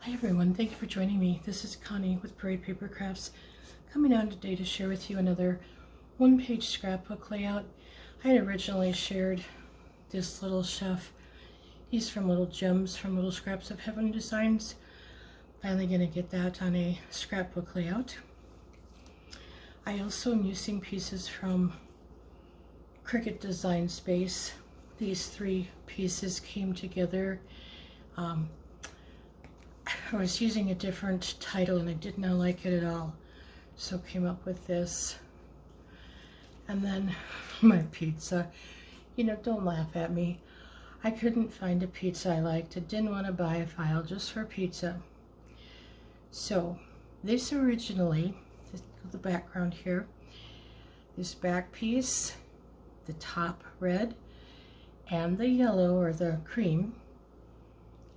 Hi everyone, thank you for joining me. This is Connie with Parade Paper Crafts, coming on today to share with you another one-page scrapbook layout. I had originally shared this little chef. He's from Little Gems from Little Scraps of Heaven Designs. Finally going to get that on a scrapbook layout. I also am using pieces from Cricut Design Space. These three pieces came together. I was using a different title and I did not like it at all, so came up with this. And then my pizza. You know, don't laugh at me. I couldn't find a pizza I liked. I didn't want to buy a file just for pizza. So this originally, the background here, this back piece, the top red, and the yellow or the cream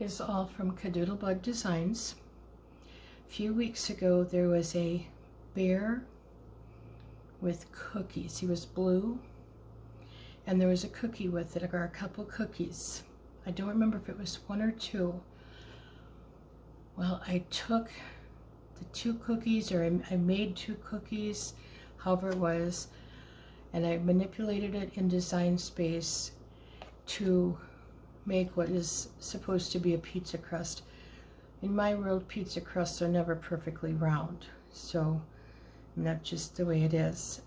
is all from KaDoodle Designs. A few weeks ago there was a bear with cookies. He was blue and there was a cookie with it, or a couple cookies. I don't remember if it was one or two. Well, I took the two cookies, or I made two cookies, however it was, and I manipulated it in Design Space to make what is supposed to be a pizza crust. In my world, pizza crusts are never perfectly round, so that's just the way it is.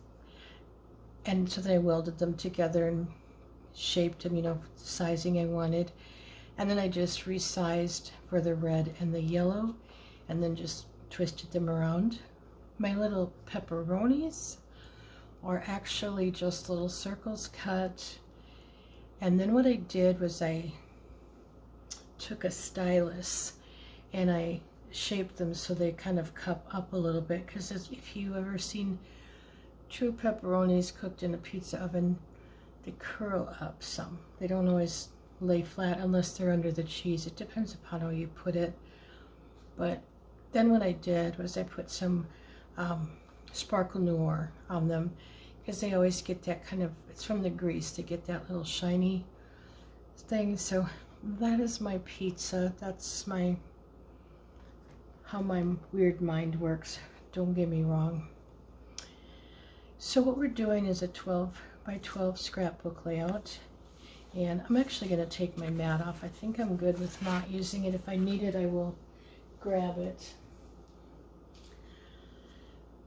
And so then I welded them together and shaped them, you know, the sizing I wanted. And then I just resized for the red and the yellow, and then just twisted them around. My little pepperonis are actually just little circles cut. And then what I did was I took a stylus and I shaped them so they kind of cup up a little bit, because if you've ever seen true pepperonis cooked in a pizza oven, they curl up some. They don't always lay flat unless they're under the cheese. It depends upon how you put it. But then what I did was I put some sparkle noir on them, because they always get that kind of, it's from the grease, to get that little shiny thing. So that is my pizza. That's how my weird mind works. Don't get me wrong. So what we're doing is a 12 by 12 scrapbook layout. And I'm actually going to take my mat off. I think I'm good with not using it. If I need it, I will grab it.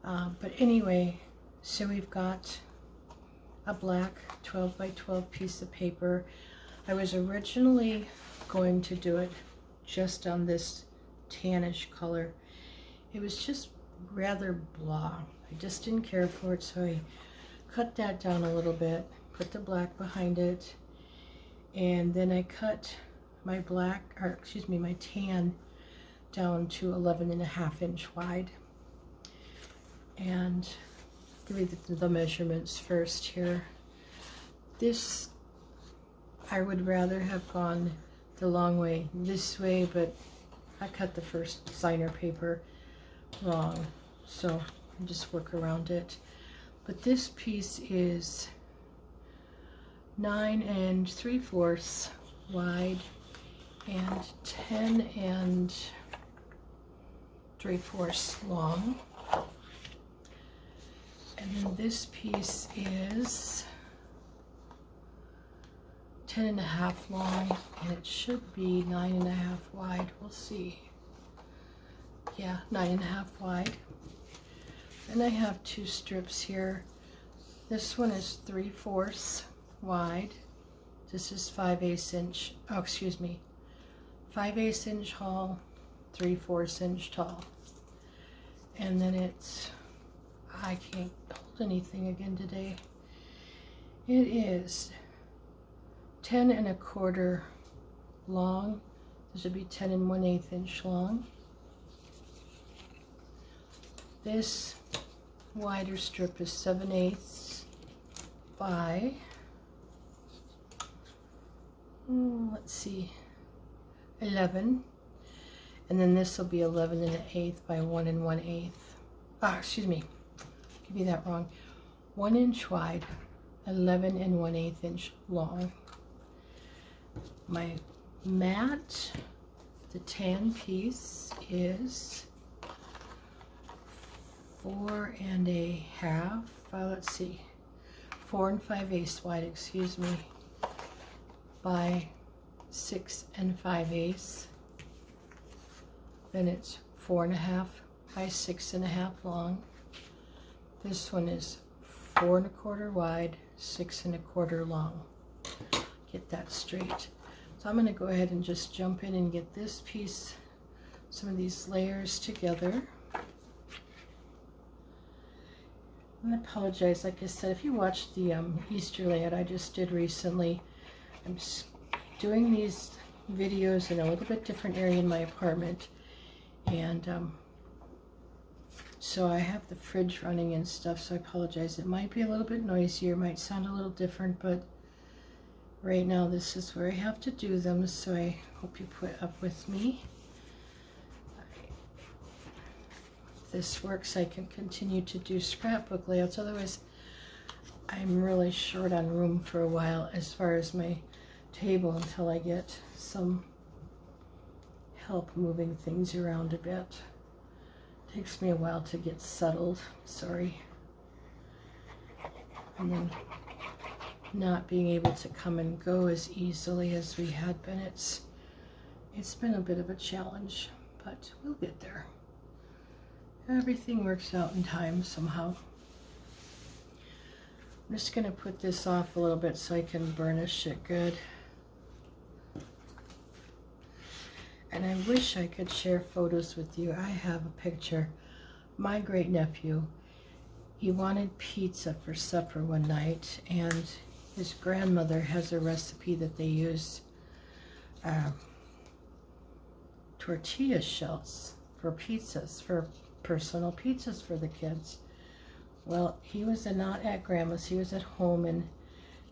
But anyway, so we've got a black 12 by 12 piece of paper. I was originally going to do it just on this tannish color. It was just rather blah. I just didn't care for it, so I cut that down a little bit, put the black behind it, and then I cut my my tan down to 11.5 inch wide. And give me the measurements first here. This, I would rather have gone the long way this way, but I cut the first designer paper wrong, so I just work around it. But this piece is 9 3/4 wide and 10 3/4 long. And then this piece is 10.5 long, and it should be 9.5 wide. We'll see. Yeah, 9.5 wide. And I have two strips here. This one is 3/4 wide. This is 5/8 inch. Oh, excuse me. 5/8 inch tall, 3/4 inch tall. And then it's, I can't hold anything again today. It is 10 1/4 long. This would be 10 1/8 inch long. This wider strip is 7/8 by, let's see, 11. And then this will be 11 1/8 by 1 1/8. Excuse me. Give me that wrong. 1 inch wide, 11 1/8 inch long. My mat The tan piece is 4 1/2, let's see, 4 5/8 wide, excuse me, by 6 5/8. Then it's 4 1/2 by 6 1/2 long. This one is 4 1/4 wide, 6 1/4 long. Get that straight. So I'm going to go ahead and just jump in and get this piece, some of these layers together. And I apologize, like I said, if you watched the Easter layout I just did recently, I'm doing these videos in a little bit different area in my apartment, and so I have the fridge running and stuff, so I apologize. It might be a little bit noisier, might sound a little different, but right now this is where I have to do them, so I hope you put up with me. If this works, I can continue to do scrapbook layouts. Otherwise, I'm really short on room for a while as far as my table until I get some help moving things around a bit. Takes me a while to get settled, sorry. And then not being able to come and go as easily as we had been. It's been a bit of a challenge, but we'll get there. Everything works out in time somehow. I'm just going to put this off a little bit so I can burnish it good. And I wish I could share photos with you. I have a picture. My great nephew, he wanted pizza for supper one night, and his grandmother has a recipe that they use tortilla shells for pizzas, for personal pizzas for the kids. Well, he was not at grandma's, he was at home, and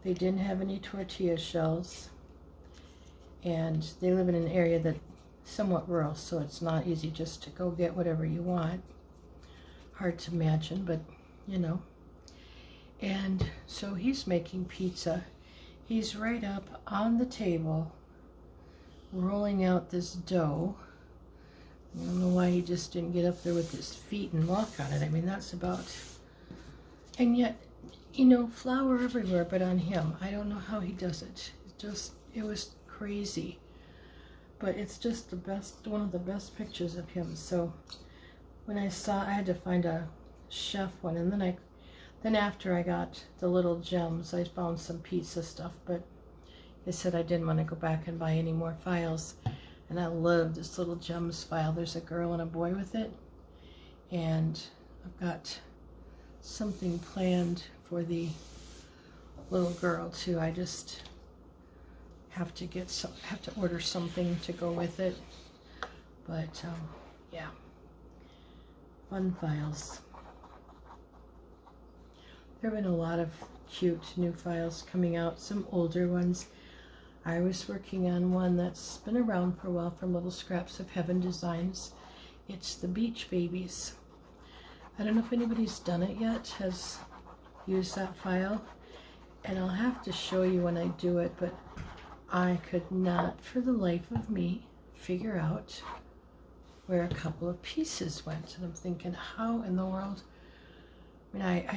they didn't have any tortilla shells, and they live in an area that somewhat rural, so it's not easy just to go get whatever you want. Hard to imagine, but you know. And so he's making pizza. He's right up on the table rolling out this dough. I don't know why he just didn't get up there with his feet and walk on it. I mean, that's about, and yet, you know, flour everywhere but on him. I don't know how he does it. It was crazy. But it's just the best, one of the best pictures of him. So when I had to find a chef one, and then after I got the little gems, I found some pizza stuff, but I said I didn't want to go back and buy any more files. And I love this little gems file. There's a girl and a boy with it, and I've got something planned for the little girl too. I just have to order something to go with it, but yeah, fun files. There have been a lot of cute new files coming out, some older ones. I was working on one that's been around for a while from Little Scraps of Heaven Designs. It's the Beach Babies. I don't know if anybody's done it yet, has used that file, and I'll have to show you when I do it, but I could not for the life of me figure out where a couple of pieces went, and I'm thinking, how in the world? I mean,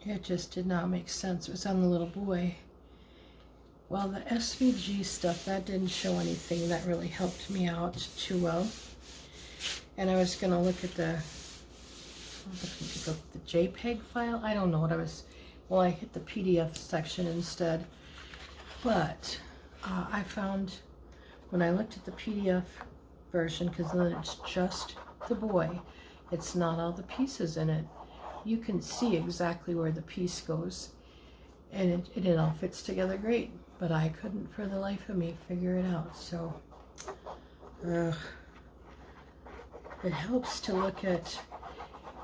it just did not make sense. It was on the little boy. Well, the SVG stuff, that didn't show anything. That really helped me out too well. And I was going to look at the JPEG file. I don't know what I was, well, I hit the PDF section instead. But I found, when I looked at the PDF version, because then it's just the boy, it's not all the pieces in it, you can see exactly where the piece goes, and it all fits together great, but I couldn't for the life of me figure it out. So it helps to look at,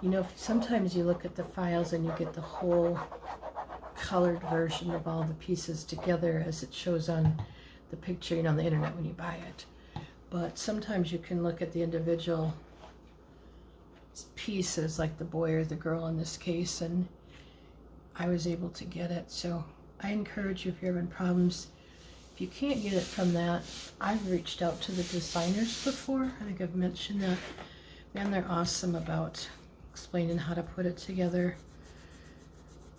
you know, sometimes you look at the files and you get the whole colored version of all the pieces together as it shows on the picture, you know, on the internet when you buy it. But sometimes you can look at the individual pieces, like the boy or the girl in this case, and I was able to get it. So I encourage you, if you're having problems If you can't get it from that, I've reached out to the designers before. I think I've mentioned that. Man, they're awesome about explaining how to put it together,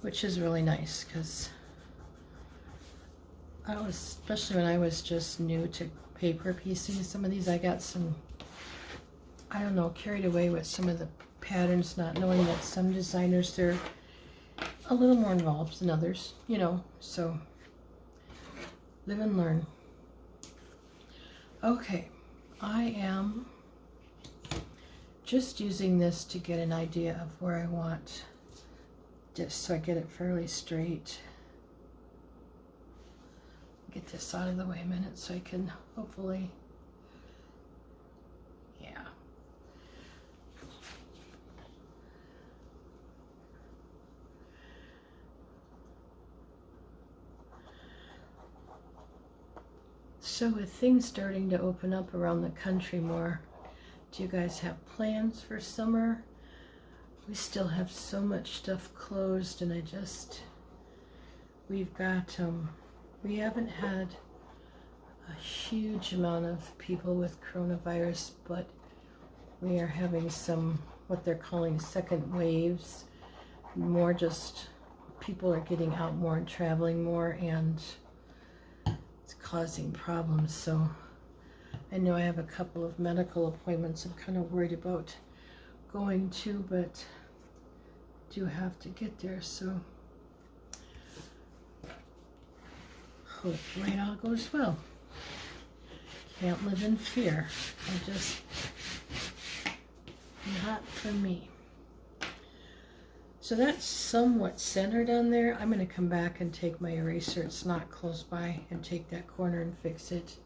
which is really nice because especially when I was just new to paper piecing some of these, I got some, I don't know, carried away with some of the patterns, not knowing that some designers, they're a little more involved than others, you know, so live and learn. Okay, I am just using this to get an idea of where I want, just so I get it fairly straight. Get this out of the way a minute so I can hopefully, yeah. So with things starting to open up around the country more, do you guys have plans for summer? We still have so much stuff closed, and we've got, we haven't had a huge amount of people with coronavirus, but we are having some, what they're calling second waves. More just people are getting out more and traveling more, and it's causing problems. So I know I have a couple of medical appointments I'm kind of worried about going to, but do have to get there, so hopefully it all goes well. Can't live in fear. Not for me. So that's somewhat centered on there. I'm going to come back and take my eraser, it's not close by, and take that corner and fix it.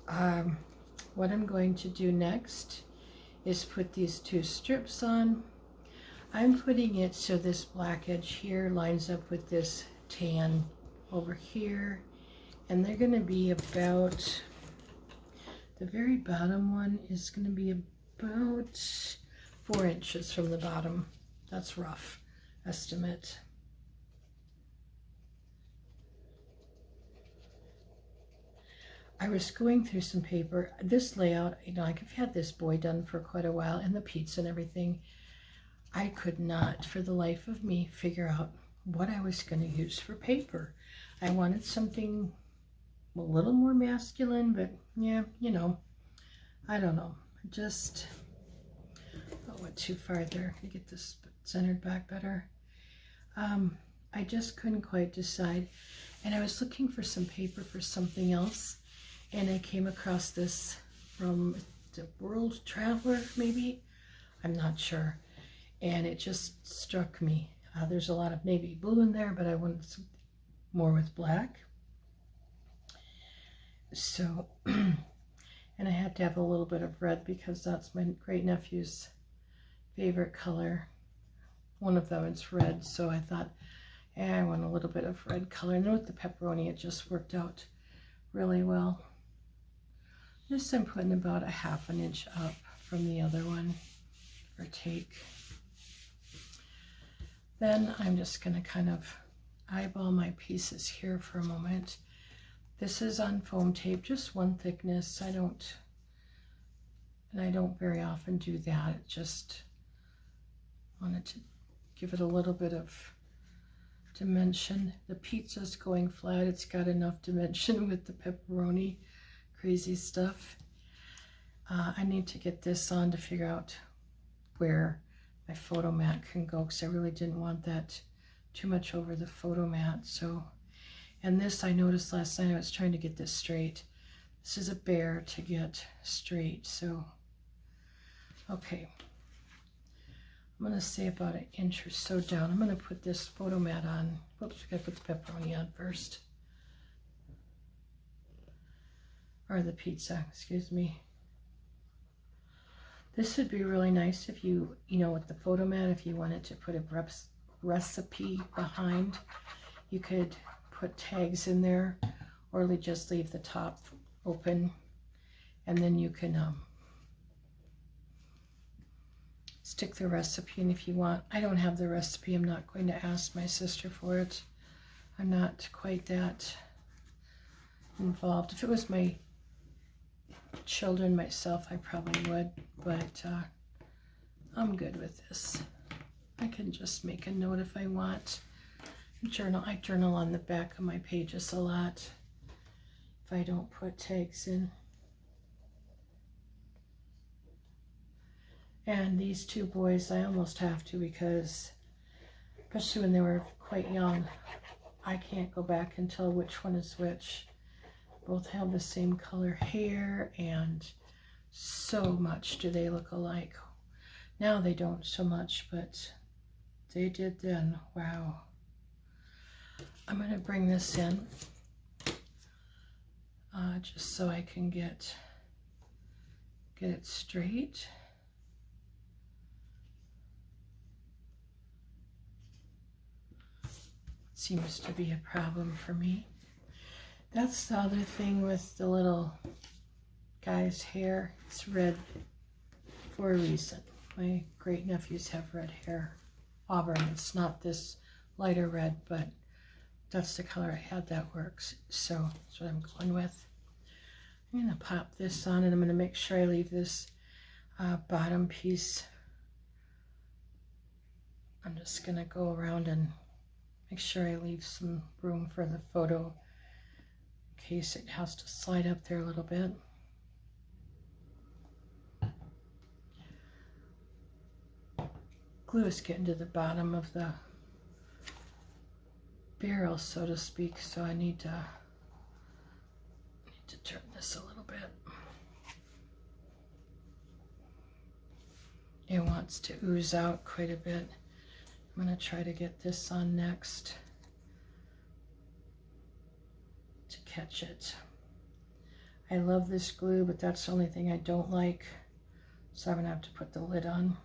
What I'm going to do next is put these two strips on. I'm putting it so this black edge here lines up with this tan over here, and they're going to be about, the very bottom one is going to be about 4 inches from the bottom. That's rough estimate. I was going through some paper. This layout, you know, like I've had this boy done for quite a while, and the pizza and everything. I could not, for the life of me, figure out what I was going to use for paper. I wanted something a little more masculine, but yeah, you know, I don't know. I went too far there. I get this centered back better. I just couldn't quite decide. And I was looking for some paper for something else, and I came across this from the World Traveler, maybe? I'm not sure. And it just struck me. There's a lot of navy blue in there, but I wanted something more with black. So, and I had to have a little bit of red because that's my great nephew's favorite color. One of them is red, so I thought, I want a little bit of red color. And with the pepperoni, it just worked out really well. This I'm putting about a 1/2 inch up from the other one, or take. Then I'm just going to kind of eyeball my pieces here for a moment. This is on foam tape, just one thickness. I don't very often do that. It just wanted to give it a little bit of dimension. The pizza's going flat. It's got enough dimension with the pepperoni. Crazy stuff. I need to get this on to figure out where my photo mat can go, because I really didn't want that too much over the photo mat. So, and this I noticed last night, I was trying to get this straight. This is a bear to get straight. So, okay. I'm going to say about 1 inch or so down. I'm going to put this photo mat on. Whoops, we got to put the pepperoni on first. Or the pizza, excuse me. This would be really nice if you know, with the photo mat, if you wanted to put a recipe behind, you could put tags in there, or just leave the top open, and then you can stick the recipe in if you want. I don't have the recipe. I'm not going to ask my sister for it. I'm not quite that involved. If it was my children, myself, I probably would, but I'm good with this. I can just make a note if I want. I journal on the back of my pages a lot if I don't put tags in. And these two boys, I almost have to, because especially when they were quite young, I can't go back and tell which one is which. Both have the same color hair, and so much do they look alike. Now they don't so much, but they did then. Wow. I'm going to bring this in just so I can get it straight. Seems to be a problem for me. That's the other thing with the little guy's hair. It's red for a reason. My great nephews have red hair. Auburn. It's not this lighter red, but that's the color I had. That works. So that's what I'm going with. I'm going to pop this on, and I'm going to make sure I leave this bottom piece. I'm just going to go around and make sure I leave some room for the photo in case it has to slide up there a little bit. Glue is getting to the bottom of the barrel, so to speak, so I need to turn this a little bit. It wants to ooze out quite a bit. I'm going to try to get this on next to catch it. I love this glue, but that's the only thing I don't like, so I'm going to have to put the lid on.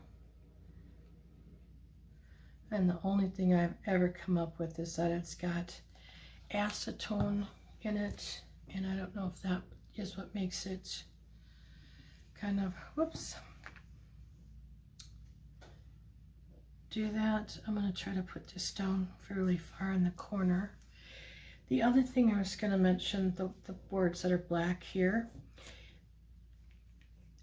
And the only thing I've ever come up with is that it's got acetone in it, and I don't know if that is what makes it kind of, whoops, do that. I'm going to try to put this down fairly far in the corner. The other thing I was going to mention, the boards that are black here,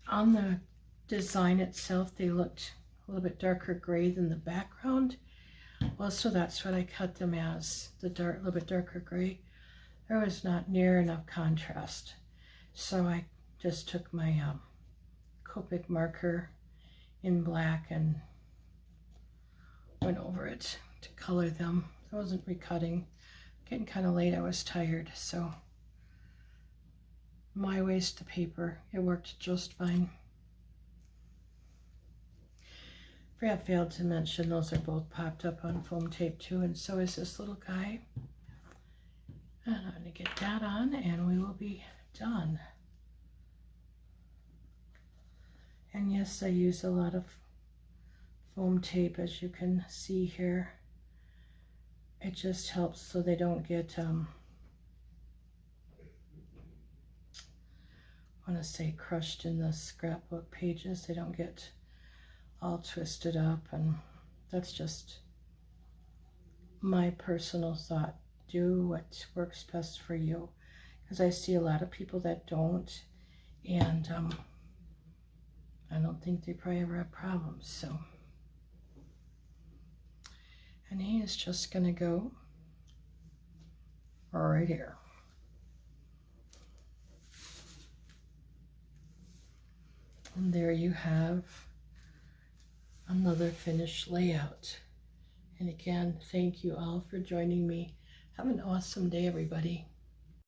on the design itself, they looked a little bit darker gray than the background. Well, so that's what I cut them as, the little bit darker gray. There was not near enough contrast. So I just took my Copic marker in black and went over it to color them. I wasn't recutting. Getting kind of late, I was tired, so my waste of paper, it worked just fine. I failed to mention those are both popped up on foam tape too, and so is this little guy. And I'm going to get that on and we will be done. And yes, I use a lot of foam tape, as you can see here. It just helps so they don't get, I want to say crushed in the scrapbook pages. They don't get all twisted up, and that's just my personal thought. Do what works best for you, because I see a lot of people that don't, and I don't think they probably ever have problems. So, and he is just gonna go right here. And there you have another finished layout. And again, thank you all for joining me. Have an awesome day, everybody.